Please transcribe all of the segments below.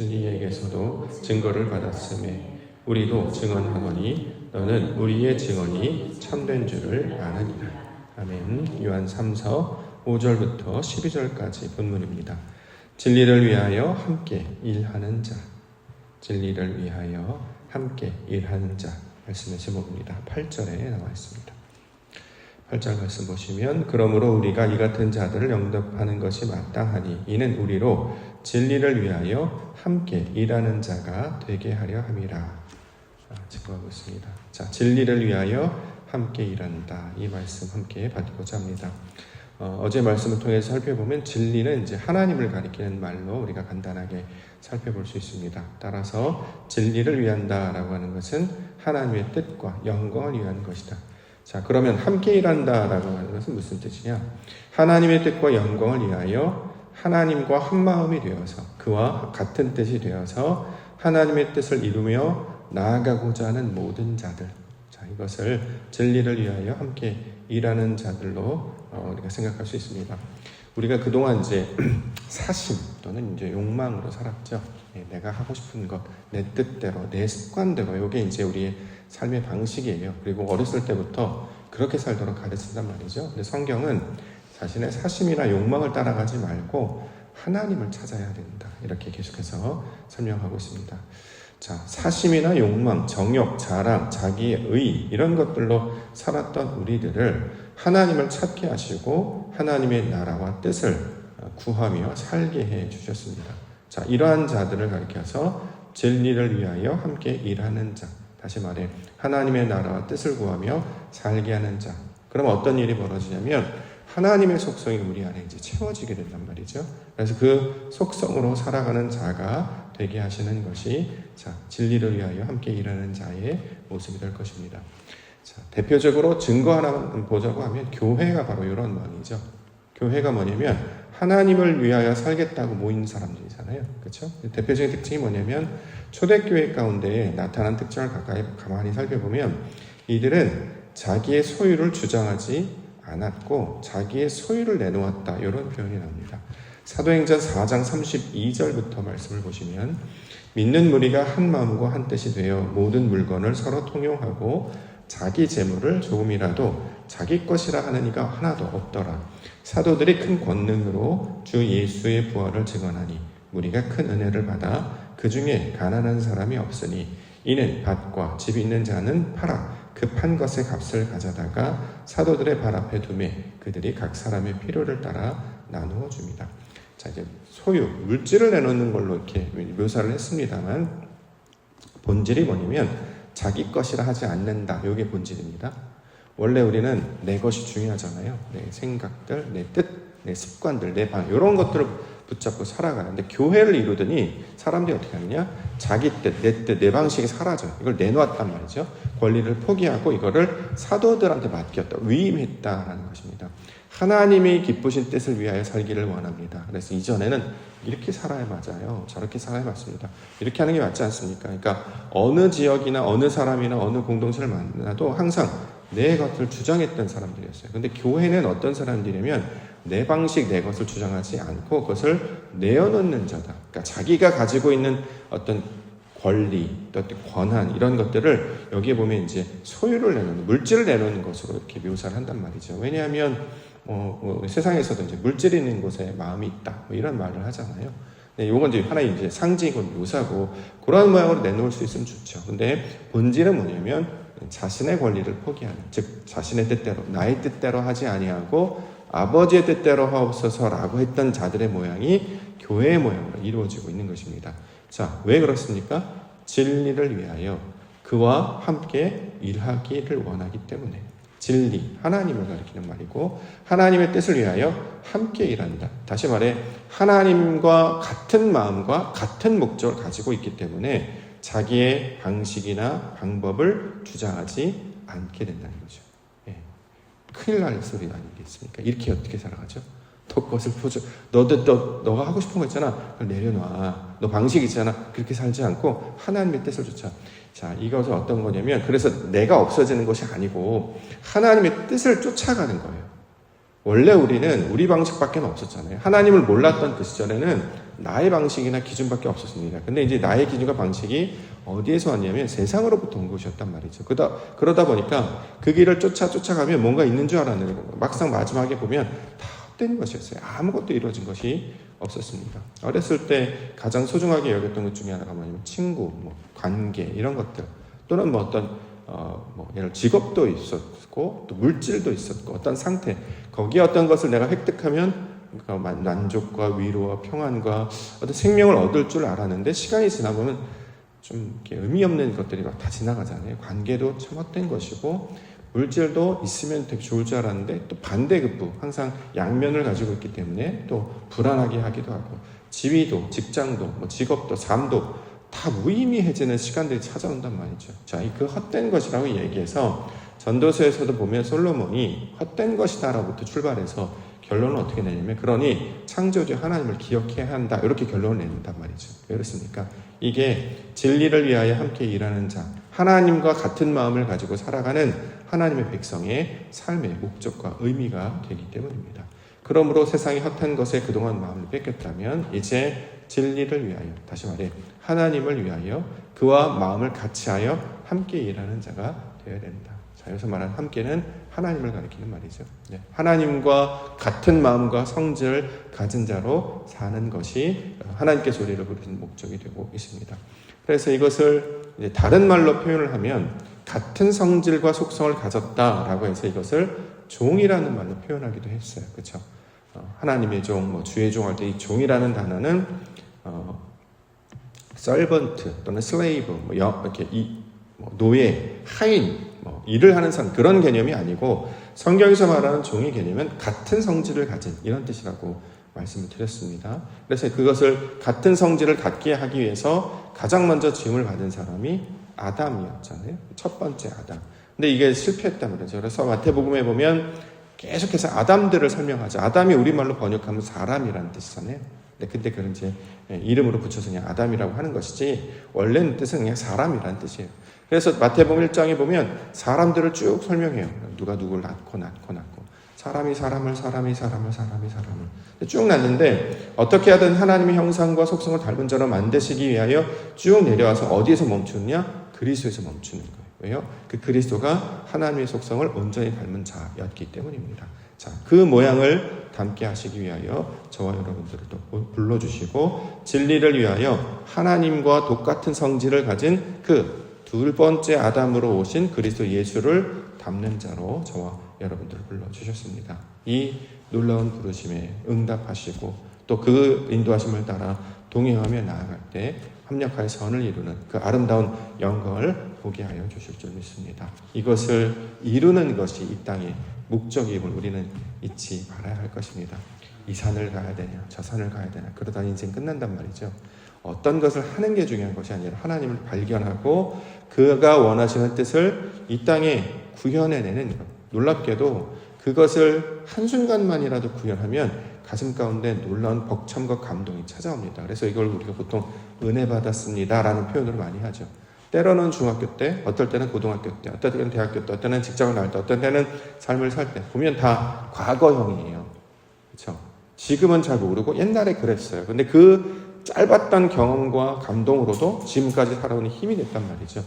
진리에게서도 증거를 받았음에 우리도 증언하노니 너는 우리의 증언이 참된 줄을 아느니라. 아멘. 요한 3서 5절부터 12절까지 본문입니다. 진리를 위하여 함께 일하는 자, 진리를 위하여 함께 일하는 자 말씀의 제목입니다. 8절에 나와 있습니다. 8절 말씀 보시면 그러므로 우리가 이 같은 자들을 영접하는 것이 마땅하니 이는 우리로 진리를 위하여 함께 일하는 자가 되게 하려 함이라. 증거하고 있습니다. 자, 진리를 위하여 함께 일한다. 이 말씀 함께 받고자 합니다. 어제 말씀을 통해서 살펴보면 진리는 이제 하나님을 가리키는 말로 우리가 간단하게 살펴볼 수 있습니다. 따라서 진리를 위한다라고 하는 것은 하나님의 뜻과 영광을 위한 것이다. 자, 그러면 함께 일한다라고 하는 것은 무슨 뜻이냐? 하나님의 뜻과 영광을 위하여 하나님과 한 마음이 되어서 그와 같은 뜻이 되어서 하나님의 뜻을 이루며 나아가고자 하는 모든 자들. 자, 이것을 진리를 위하여 함께 일하는 자들로 우리가 생각할 수 있습니다. 우리가 그동안 이제 사심 또는 이제 욕망으로 살았죠. 내가 하고 싶은 것, 내 뜻대로, 내 습관대로, 이게 이제 우리의 삶의 방식이에요. 그리고 어렸을 때부터 그렇게 살도록 가르친단 말이죠. 근데 성경은 자신의 사심이나 욕망을 따라가지 말고 하나님을 찾아야 된다. 이렇게 계속해서 설명하고 있습니다. 자, 사심이나 욕망, 정욕, 자랑, 자기의 의 이런 것들로 살았던 우리들을 하나님을 찾게 하시고 하나님의 나라와 뜻을 구하며 살게 해 주셨습니다. 자, 이러한 자들을 가리켜서 진리를 위하여 함께 일하는 자, 다시 말해 하나님의 나라와 뜻을 구하며 살게 하는 자. 그럼 어떤 일이 벌어지냐면 하나님의 속성이 우리 안에 이제 채워지게 된단 말이죠. 그래서 그 속성으로 살아가는 자가 되게 하시는 것이 자, 진리를 위하여 함께 일하는 자의 모습이 될 것입니다. 자, 대표적으로 증거 하나 보자고 하면 교회가 바로 이런 마음이죠. 교회가 뭐냐면 하나님을 위하여 살겠다고 모인 사람들이잖아요. 그렇죠? 대표적인 특징이 뭐냐면 초대교회 가운데 나타난 특징을 가만히 살펴보면 이들은 자기의 소유를 주장하지 않았고 자기의 소유를 내놓았다. 이런 표현이 나옵니다. 사도행전 4장 32절부터 말씀을 보시면 믿는 무리가 한 마음과 한 뜻이 되어 모든 물건을 서로 통용하고 자기 재물을 조금이라도 자기 것이라 하는 이가 하나도 없더라. 사도들이 큰 권능으로 주 예수의 부활을 증언하니 무리가 큰 은혜를 받아 그 중에 가난한 사람이 없으니 이는 밭과 집 있는 자는 팔아 그 판 것의 값을 가져다가 사도들의 발 앞에 두매 그들이 각 사람의 필요를 따라 나누어 줍니다. 자, 이제 소유, 물질을 내놓는 걸로 이렇게 묘사를 했습니다만 본질이 뭐냐면 자기 것이라 하지 않는다. 이게 본질입니다. 원래 우리는 내 것이 중요하잖아요. 내 생각들, 내 뜻, 내 습관들, 내 방 이런 것들을 붙잡고 살아가는데 교회를 이루더니 사람들이 어떻게 하느냐? 자기 뜻, 내 뜻, 내 방식이 사라져요. 이걸 내놓았단 말이죠. 권리를 포기하고 이거를 사도들한테 맡겼다. 위임했다라는 것입니다. 하나님이 기쁘신 뜻을 위하여 살기를 원합니다. 그래서 이전에는 이렇게 살아야 맞아요. 저렇게 살아야 맞습니다. 이렇게 하는 게 맞지 않습니까? 그러니까 어느 지역이나 어느 사람이나 어느 공동체를 만나도 항상 내 것을 주장했던 사람들이었어요. 근데 교회는 어떤 사람들이냐면 내 방식, 내 것을 주장하지 않고 그것을 내어놓는 자다. 그러니까 자기가 가지고 있는 어떤 권리, 또 권한 이런 것들을 여기에 보면 이제 소유를 내놓는, 물질을 내놓는 것으로 이렇게 묘사를 한단 말이죠. 왜냐하면 세상에서도 이제 물질이 있는 곳에 마음이 있다. 이런 말을 하잖아요. 네, 요건 이제 하나의 이제 상징이고 묘사고 그런 모양으로 내놓을 수 있으면 좋죠. 근데 본질은 뭐냐면 자신의 권리를 포기하는, 즉 자신의 뜻대로, 나의 뜻대로 하지 아니하고 아버지의 뜻대로 하옵소서라고 했던 자들의 모양이 교회의 모양으로 이루어지고 있는 것입니다. 자, 왜 그렇습니까? 진리를 위하여 그와 함께 일하기를 원하기 때문에. 진리, 하나님을 가리키는 말이고 하나님의 뜻을 위하여 함께 일한다. 다시 말해 하나님과 같은 마음과 같은 목적을 가지고 있기 때문에 자기의 방식이나 방법을 주장하지 않게 된다는 거죠. 큰일 날 소리 아니겠습니까? 이렇게 어떻게 살아가죠? 너 것을 포주, 너가 하고 싶은 거 있잖아. 그걸 내려놔. 너 방식 있잖아. 그렇게 살지 않고 하나님의 뜻을 쫓아. 자, 이것은 어떤 거냐면 그래서 내가 없어지는 것이 아니고 하나님의 뜻을 쫓아가는 거예요. 원래 우리는 우리 방식밖에 없었잖아요. 하나님을 몰랐던 그 시절에는 나의 방식이나 기준밖에 없었습니다. 근데 이제 나의 기준과 방식이 어디에서 왔냐면 세상으로부터 온 것이었단 말이죠. 그러다 보니까 그 길을 쫓아가면 뭔가 있는 줄 알았는데 막상 마지막에 보면 다 헛된 것이었어요. 아무것도 이루어진 것이 없었습니다. 어렸을 때 가장 소중하게 여겼던 것 중에 하나가 뭐냐면 친구, 관계 이런 것들 또는 어떤 예를 직업도 있었고 또 물질도 있었고 어떤 상태 거기에 어떤 것을 내가 획득하면 만족과 위로와 평안과 어떤 생명을 얻을 줄 알았는데 시간이 지나보면 좀 이렇게 의미 없는 것들이 막 다 지나가잖아요. 관계도 참 헛된 것이고 물질도 있으면 되게 좋을 줄 알았는데 또 반대급부 항상 양면을 가지고 있기 때문에 또 불안하게 하기도 하고 지위도 직장도 직업도 삶도 다 무의미해지는 시간들이 찾아온단 말이죠. 자, 그 헛된 것이라고 얘기해서 전도서에서도 보면 솔로몬이 헛된 것이다라고부터 출발해서 결론은 어떻게 내냐면 그러니 창조주 하나님을 기억해야 한다 이렇게 결론을 낸단 말이죠. 왜 그렇습니까? 이게 진리를 위하여 함께 일하는 자 하나님과 같은 마음을 가지고 살아가는 하나님의 백성의 삶의 목적과 의미가 되기 때문입니다. 그러므로 세상의 헛한 것에 그동안 마음을 뺏겼다면 이제 진리를 위하여 다시 말해 하나님을 위하여 그와 마음을 같이하여 함께 일하는 자가 되어야 된다. 자, 여기서 말하는 함께는 하나님을 가리키는 말이죠. 네. 하나님과 같은 마음과 성질을 가진 자로 사는 것이 하나님께 소리를 부르는 목적이 되고 있습니다. 그래서 이것을 이제 다른 말로 표현을 하면 같은 성질과 속성을 가졌다라고 해서 이것을 종이라는 말로 표현하기도 했어요. 그렇죠? 하나님의 종, 주의 종 할 때 이 종이라는 단어는 servant 또는 slave, 이렇게 노예, 하인, 일을 하는 사람 그런 개념이 아니고 성경에서 말하는 종의 개념은 같은 성질을 가진 이런 뜻이라고 말씀을 드렸습니다. 그래서 그것을 같은 성질을 갖게 하기 위해서 가장 먼저 지음을 받은 사람이 아담이었잖아요. 첫 번째 아담. 근데 이게 실패했단 말이죠. 그래서 마태복음에 보면 계속해서 아담들을 설명하죠. 아담이 우리말로 번역하면 사람이라는 뜻이잖아요. 근데 그런 이제 이름으로 붙여서 그냥 아담이라고 하는 것이지 원래는 뜻은 그냥 사람이라는 뜻이에요. 그래서 마태복음 1장에 보면 사람들을 쭉 설명해요. 누가 누구를 낳고 사람이 사람을 쭉 낳는데 어떻게 하든 하나님의 형상과 속성을 닮은 자로 만드시기 위하여 쭉 내려와서 어디에서 멈추느냐? 그리스도에서 멈추는 거예요. 왜요? 그 그리스도가 하나님의 속성을 온전히 닮은 자였기 때문입니다. 자, 그 모양을 담게 하시기 위하여 저와 여러분들을 또 불러주시고 진리를 위하여 하나님과 똑같은 성질을 가진 그 두 번째 아담으로 오신 그리스도 예수를 담는 자로 저와 여러분들을 불러주셨습니다. 이 놀라운 부르심에 응답하시고 또 그 인도하심을 따라 동행하며 나아갈 때 합력하여 선을 이루는 그 아름다운 영광을 보게 하여 주실 줄 믿습니다. 이것을 이루는 것이 이 땅의 목적임을 우리는 잊지 말아야 할 것입니다. 이 산을 가야 되냐 저 산을 가야 되냐 그러다 인생 끝난단 말이죠. 어떤 것을 하는 게 중요한 것이 아니라 하나님을 발견하고 그가 원하시는 뜻을 이 땅에 구현해내는 것. 놀랍게도 그것을 한순간만이라도 구현하면 가슴 가운데 놀라운 벅참과 감동이 찾아옵니다. 그래서 이걸 우리가 보통 은혜 받았습니다 라는 표현으로 많이 하죠. 때로는 중학교 때, 어떨 때는 고등학교 때, 어떨 때는 대학교 때, 어떨 때는 직장을 나갈 때, 어떨 때는 삶을 살 때 보면 다 과거형이에요. 그렇죠? 지금은 잘 모르고 옛날에 그랬어요. 근데 그 짧았던 경험과 감동으로도 지금까지 살아오는 힘이 됐단 말이죠.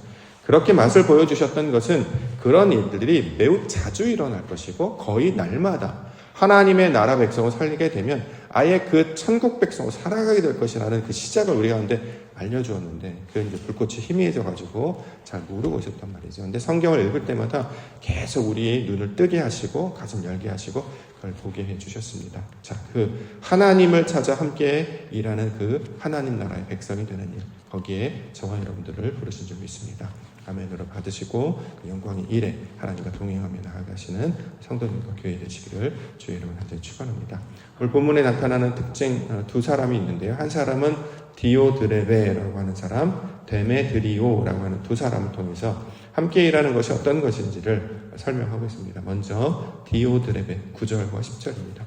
그렇게 맛을 보여주셨던 것은 그런 일들이 매우 자주 일어날 것이고 거의 날마다 하나님의 나라 백성을 살리게 되면 아예 그 천국 백성으로 살아가게 될 것이라는 그 시작을 우리 가운데 알려주었는데 그 이제 불꽃이 희미해져가지고 잘 모르고 있었단 말이죠. 근데 성경을 읽을 때마다 계속 우리의 눈을 뜨게 하시고 가슴 열게 하시고 그걸 보게 해주셨습니다. 자, 그 하나님을 찾아 함께 일하는 그 하나님 나라의 백성이 되는 일 거기에 저와 여러분들을 부르신 줄 믿습니다. 아멘으로 받으시고 그 영광의 일에 하나님과 동행하며 나아가시는 성도님과 교회 되시기를 주의 이름으로 간절히 축원합니다. 오늘 본문에 나타나는 특징 두 사람이 있는데요. 한 사람은 디오드레베라고 하는 사람, 데메드리오라고 하는 두 사람을 통해서 함께 일하는 것이 어떤 것인지를 설명하고 있습니다. 먼저 디오드레베 9절과 10절입니다.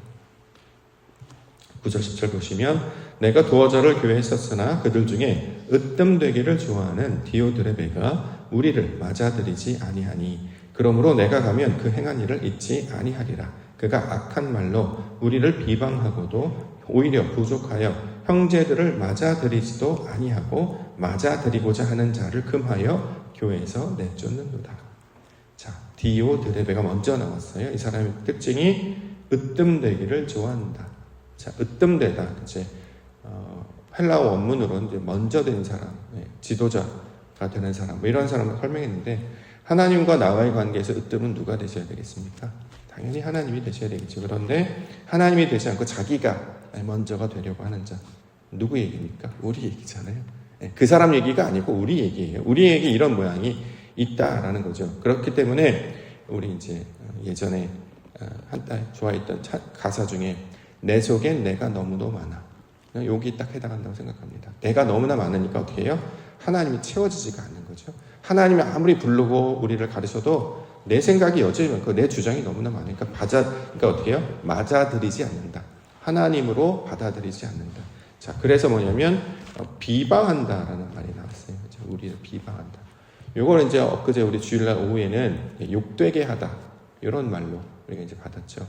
9절 10절 보시면 내가 두어 절을 교회에 썼으나 그들 중에 으뜸되기를 좋아하는 디오드레베가 우리를 맞아들이지 아니하니 그러므로 내가 가면 그 행한 일을 잊지 아니하리라. 그가 악한 말로 우리를 비방하고도 오히려 부족하여 형제들을 맞아들이지도 아니하고 맞아들이고자 하는 자를 금하여 교회에서 내쫓는도다. 자, 디오드레베가 먼저 나왔어요. 이 사람의 특징이 으뜸되기를 좋아한다. 자, 으뜸되다. 이제 헬라어 원문으로 이제 먼저 된 사람, 지도자가 되는 사람, 뭐 이런 사람을 설명했는데, 하나님과 나와의 관계에서 으뜸은 누가 되셔야 되겠습니까? 당연히 하나님이 되셔야 되겠죠. 그런데 하나님이 되지 않고 자기가 먼저가 되려고 하는 자, 누구 얘기입니까? 우리 얘기잖아요. 그 사람 얘기가 아니고 우리 얘기예요. 우리에게 이런 모양이 있다라는 거죠. 그렇기 때문에 우리 이제 예전에 한때 좋아했던 가사 중에 내 속엔 내가 너무도 많아. 여기 딱 해당한다고 생각합니다. 내가 너무나 많으니까 어떻게 해요? 하나님이 채워지지가 않는 거죠. 하나님이 아무리 부르고 우리를 가르쳐도 내 생각이 여전히 많고 내 주장이 너무나 많으니까 그러니까 어떻게 해요? 맞아들이지 않는다. 하나님으로 받아들이지 않는다. 자, 그래서 뭐냐면 비방한다라는 말이 나왔어요. 우리를 비방한다. 요거는 이제 엊그제 우리 주일날 오후에는 욕되게 하다 이런 말로 우리가 이제 받았죠.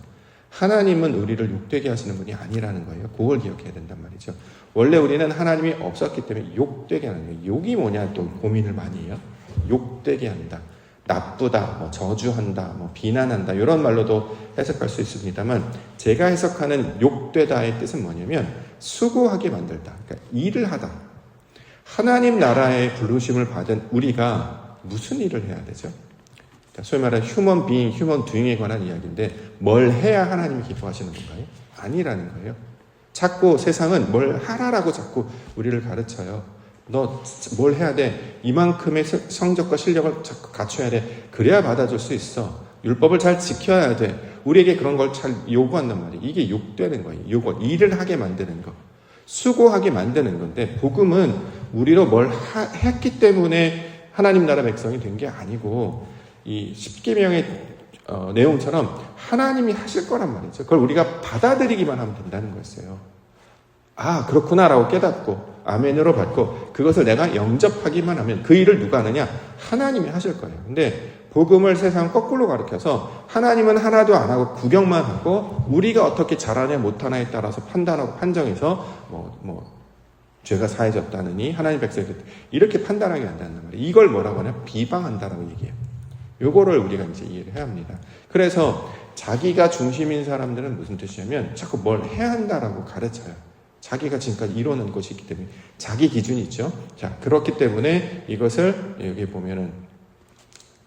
하나님은 우리를 욕되게 하시는 분이 아니라는 거예요. 그걸 기억해야 된단 말이죠. 원래 우리는 하나님이 없었기 때문에 욕되게 하는 거예요. 욕이 뭐냐 또 고민을 많이 해요. 욕되게 한다, 나쁘다, 뭐 저주한다, 뭐 비난한다 이런 말로도 해석할 수 있습니다만, 제가 해석하는 욕되다의 뜻은 뭐냐면 수고하게 만들다. 그러니까 일을 하다. 하나님 나라의 부르심을 받은 우리가 무슨 일을 해야 되죠? 소위 말하는 휴먼 비잉, 휴먼 두잉에 관한 이야기인데, 뭘 해야 하나님이 기뻐하시는 건가요? 아니라는 거예요. 자꾸 세상은 뭘 하라라고 자꾸 우리를 가르쳐요. 너 뭘 해야 돼? 이만큼의 성적과 실력을 자꾸 갖춰야 돼. 그래야 받아줄 수 있어. 율법을 잘 지켜야 돼. 우리에게 그런 걸 잘 요구한단 말이에요. 이게 욕되는 거예요. 요구, 일을 하게 만드는 거. 수고하게 만드는 건데, 복음은 우리로 뭘 했기 때문에 하나님 나라 백성이 된 게 아니고, 이 십계명의 내용처럼 하나님이 하실 거란 말이죠. 그걸 우리가 받아들이기만 하면 된다는 거였어요. 아, 그렇구나라고 깨닫고 아멘으로 받고 그것을 내가 영접하기만 하면 그 일을 누가 하느냐? 하나님이 하실 거예요. 근데 복음을 세상 거꾸로 가르쳐서 하나님은 하나도 안 하고 구경만 하고 우리가 어떻게 잘하냐 못하냐에 따라서 판단하고 판정해서 죄가 사해졌다느니 하나님 백성이 이렇게 판단하게 한다는 말이에요. 이걸 뭐라고 하냐? 비방한다라고 얘기해요. 요거를 우리가 이제 이해를 해야 합니다. 그래서 자기가 중심인 사람들은 무슨 뜻이냐면 자꾸 뭘 해야 한다라고 가르쳐요. 자기가 지금까지 이뤄낸 것이 있기 때문에 자기 기준이 있죠. 자, 그렇기 때문에 이것을 여기 보면은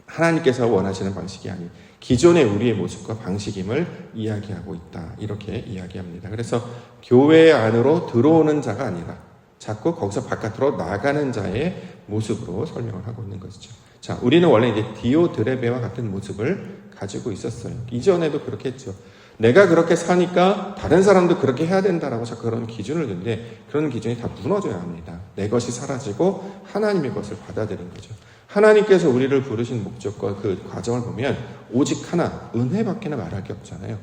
하나님께서 원하시는 방식이 아닌 기존의 우리의 모습과 방식임을 이야기하고 있다. 이렇게 이야기합니다. 그래서 교회 안으로 들어오는 자가 아니라 자꾸 거기서 바깥으로 나가는 자의 모습으로 설명을 하고 있는 것이죠. 자, 우리는 원래 이제 디오드레베와 같은 모습을 가지고 있었어요. 이전에도 그렇게 했죠. 내가 그렇게 사니까 다른 사람도 그렇게 해야 된다라고 자꾸 그런 기준을 두는데, 그런 기준이 다 무너져야 합니다. 내 것이 사라지고 하나님의 것을 받아들인 거죠. 하나님께서 우리를 부르신 목적과 그 과정을 보면 오직 하나, 은혜밖에나 말할 게 없잖아요.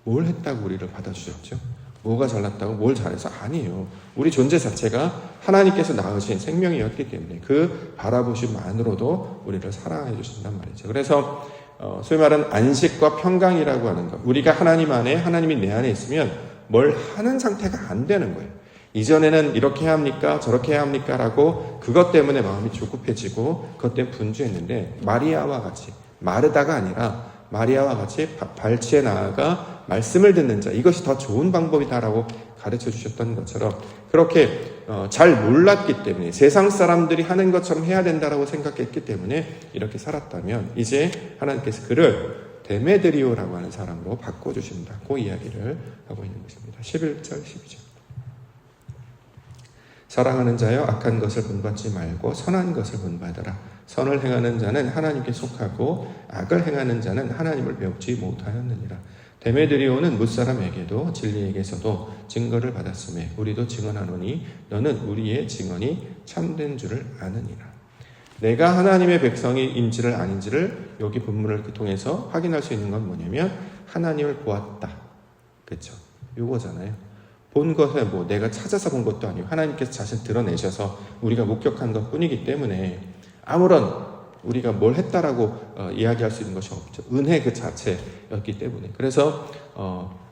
뭘 했다고 우리를 받아주셨죠? 뭐가 잘났다고 뭘 잘해서? 아니에요. 우리 존재 자체가 하나님께서 낳으신 생명이었기 때문에 그 바라보심만으로도 우리를 사랑해 주신단 말이죠. 그래서 소위 말하는 안식과 평강이라고 하는 것, 우리가 하나님 안에, 하나님이 내 안에 있으면 뭘 하는 상태가 안 되는 거예요. 이전에는 이렇게 해야 합니까? 저렇게 해야 합니까? 라고 그것 때문에 마음이 조급해지고 그것 때문에 분주했는데, 마리아와 같이, 마르다가 아니라 마리아와 같이 발치에 나아가 말씀을 듣는 자, 이것이 더 좋은 방법이다라고 가르쳐 주셨던 것처럼, 그렇게 잘 몰랐기 때문에 세상 사람들이 하는 것처럼 해야 된다라고 생각했기 때문에 이렇게 살았다면, 이제 하나님께서 그를 데메드리오라고 하는 사람으로 바꿔주신다고 이야기를 하고 있는 것입니다. 11절 12절. 사랑하는 자여, 악한 것을 본받지 말고 선한 것을 본받으라. 선을 행하는 자는 하나님께 속하고 악을 행하는 자는 하나님을 배우지 못하였느니라. 데메드리오는 무사람에게도 진리에게서도 증거를 받았으며 우리도 증언하노니 너는 우리의 증언이 참된 줄을 아느니라. 내가 하나님의 백성인지를 아닌지를 여기 본문을 통해서 확인할 수 있는 건 뭐냐면, 하나님을 보았다. 그렇죠? 요거잖아요. 본 것에 내가 찾아서 본 것도 아니고 하나님께서 자신 드러내셔서 우리가 목격한 것 뿐이기 때문에 아무런 우리가 뭘 했다라고 이야기할 수 있는 것이 없죠. 은혜 그 자체였기 때문에. 그래서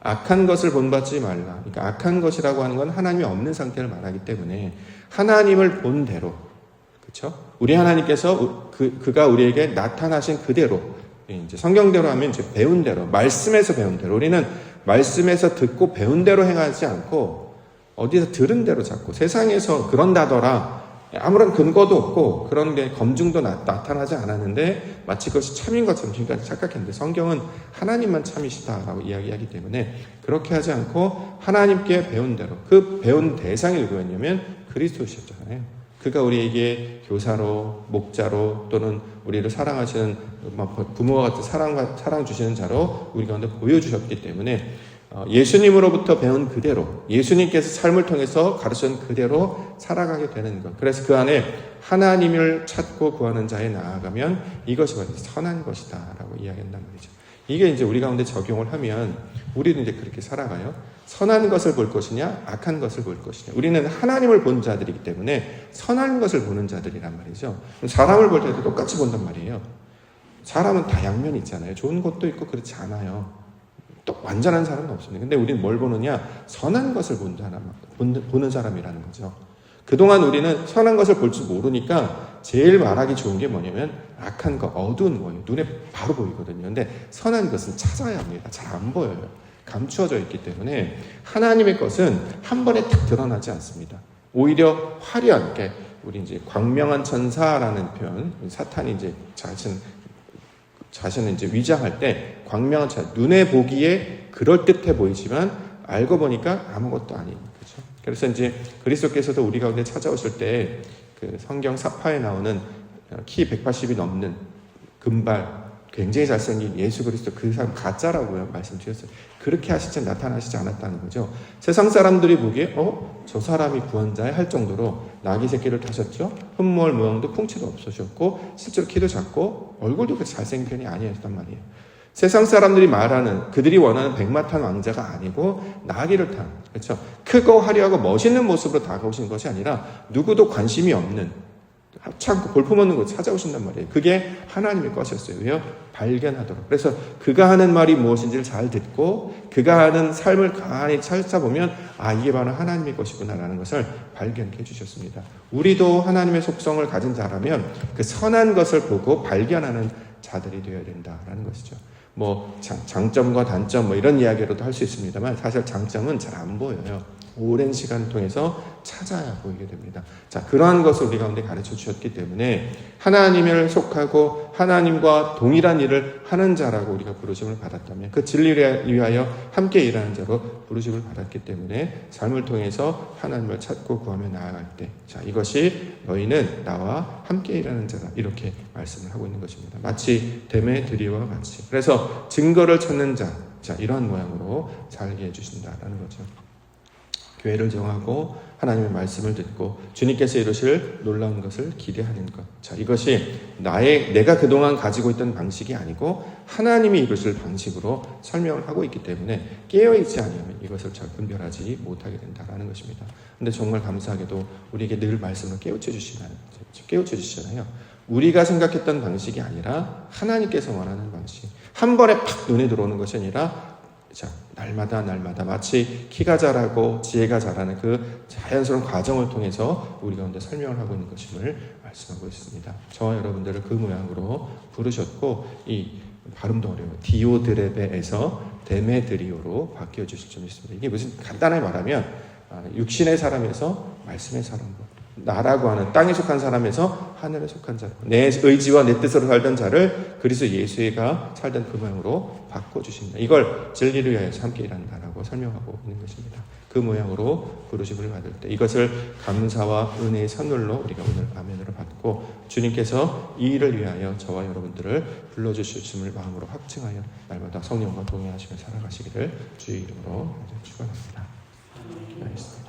악한 것을 본받지 말라. 그러니까 악한 것이라고 하는 건 하나님이 없는 상태를 말하기 때문에 하나님을 본 대로, 그렇죠? 우리 하나님께서 그가 우리에게 나타나신 그대로, 이제 성경대로 하면 이제 배운 대로, 말씀에서 배운 대로, 우리는 말씀에서 듣고 배운 대로 행하지 않고 어디서 들은 대로 자꾸 세상에서 그런다더라, 아무런 근거도 없고 그런 게 검증도 나타나지 않았는데 마치 그것이 참인 것처럼 지금까지 착각했는데, 성경은 하나님만 참이시다라고 이야기하기 때문에 그렇게 하지 않고 하나님께 배운 대로, 그 배운 대상이 누구였냐면 그리스도셨잖아요. 그가 우리에게 교사로, 목자로, 또는 우리를 사랑하시는 부모와 같은 사랑 주시는 자로 우리 가운데 보여주셨기 때문에 예수님으로부터 배운 그대로, 예수님께서 삶을 통해서 가르치신 그대로 살아가게 되는 것. 그래서 그 안에 하나님을 찾고 구하는 자에 나아가면 이것이 바로 선한 것이다 라고 이야기한단 말이죠. 이게 이제 우리 가운데 적용을 하면 우리는 이제 그렇게 살아가요. 선한 것을 볼 것이냐, 악한 것을 볼 것이냐. 우리는 하나님을 본 자들이기 때문에 선한 것을 보는 자들이란 말이죠. 사람을 볼 때도 똑같이 본단 말이에요. 사람은 다양면이 있잖아요. 좋은 것도 있고 그렇지 않아요. 또 완전한 사람은 없습니다. 근데 우리는 뭘 보느냐? 선한 것을 보는 사람이라는 거죠. 그동안 우리는 선한 것을 볼 줄 모르니까 제일 말하기 좋은 게 뭐냐면 악한 거, 어두운 거예요. 눈에 바로 보이거든요. 근데 선한 것은 찾아야 합니다. 잘 안 보여요. 감추어져 있기 때문에 하나님의 것은 한 번에 딱 드러나지 않습니다. 오히려 화려하게, 우리 이제 광명한 천사라는 표현, 사탄이 이제 자신을 이제 위장할 때 광명한 천사, 눈에 보기에 그럴듯해 보이지만 알고 보니까 아무것도 아닌, 그렇죠? 그래서 이제 그리스도께서도 우리 가운데 찾아오실 때 그 성경 사파에 나오는 키 180이 넘는 금발, 굉장히 잘생긴 예수 그리스도, 그 사람 가짜라고요 말씀드렸어요. 그렇게 하시지 나타나시지 않았다는 거죠. 세상 사람들이 보기에 저 사람이 구원자야 할 정도로 나귀 새끼를 타셨죠. 흠몰 모양도 풍치도 없으셨고 실제로 키도 작고 얼굴도 그렇게 잘생긴 편이 아니었단 말이에요. 세상 사람들이 말하는, 그들이 원하는 백마탄 왕자가 아니고 나귀를 탄, 그렇죠? 크고 화려하고 멋있는 모습으로 다가오시는 것이 아니라 누구도 관심이 없는, 참고 볼품없는 거 찾아오신단 말이에요. 그게 하나님의 것이었어요. 왜요? 발견하도록. 그래서 그가 하는 말이 무엇인지를 잘 듣고 그가 하는 삶을 가만히 찾아보면 이게 바로 하나님의 것이구나라는 것을 발견해 주셨습니다. 우리도 하나님의 속성을 가진 자라면 그 선한 것을 보고 발견하는 자들이 되어야 된다라는 것이죠. 장점과 단점 이런 이야기로도 할 수 있습니다만 사실 장점은 잘 안 보여요. 오랜 시간을 통해서 찾아야 보이게 됩니다. 자, 그러한 것을 우리 가운데 가르쳐 주셨기 때문에 하나님을 속하고 하나님과 동일한 일을 하는 자라고 우리가 부르심을 받았다면, 그 진리를 위하여 함께 일하는 자로 부르심을 받았기 때문에 삶을 통해서 하나님을 찾고 구하며 나아갈 때, 자, 이것이 너희는 나와 함께 일하는 자다, 이렇게 말씀을 하고 있는 것입니다. 마치 데메드리오와 같이. 그래서 증거를 찾는 자, 이러한 모양으로 살게 해주신다라는 거죠. 교회를 정하고 하나님의 말씀을 듣고 주님께서 이루실 놀라운 것을 기대하는 것. 자, 이것이 내가 그동안 가지고 있던 방식이 아니고 하나님이 이루실 방식으로 설명을 하고 있기 때문에 깨어있지 않으면 이것을 잘 분별하지 못하게 된다는 것입니다. 근데 정말 감사하게도 우리에게 늘 말씀을 깨우쳐 주시잖아요. 우리가 생각했던 방식이 아니라 하나님께서 원하는 방식. 한 번에 팍 눈에 들어오는 것이 아니라 날마다 마치 키가 자라고 지혜가 자라는 그 자연스러운 과정을 통해서 우리 가운데 설명을 하고 있는 것임을 말씀하고 있습니다. 저와 여러분들을 그 모양으로 부르셨고, 이 발음도 어려워요. 디오드레베에서 데메드리오로 바뀌어주실 점이 있습니다. 이게 무슨, 간단하게 말하면 육신의 사람에서 말씀의 사람으로, 나라고 하는 땅에 속한 사람에서 하늘에 속한 자로, 내 의지와 내 뜻으로 살던 자를 그리스도 예수가 살던 그 모양으로 바꿔주신다. 이걸 진리를 위하여서 함께 일한다라고 설명하고 있는 것입니다. 그 모양으로 부르심을 받을 때 이것을 감사와 은혜의 선물로 우리가 오늘 아멘으로 받고, 주님께서 이 일을 위하여 저와 여러분들을 불러주셨음을 마음으로 확증하여 날마다 성령과 동행하시며 살아가시기를 주의 이름으로 축원합니다. 기도하겠습니다.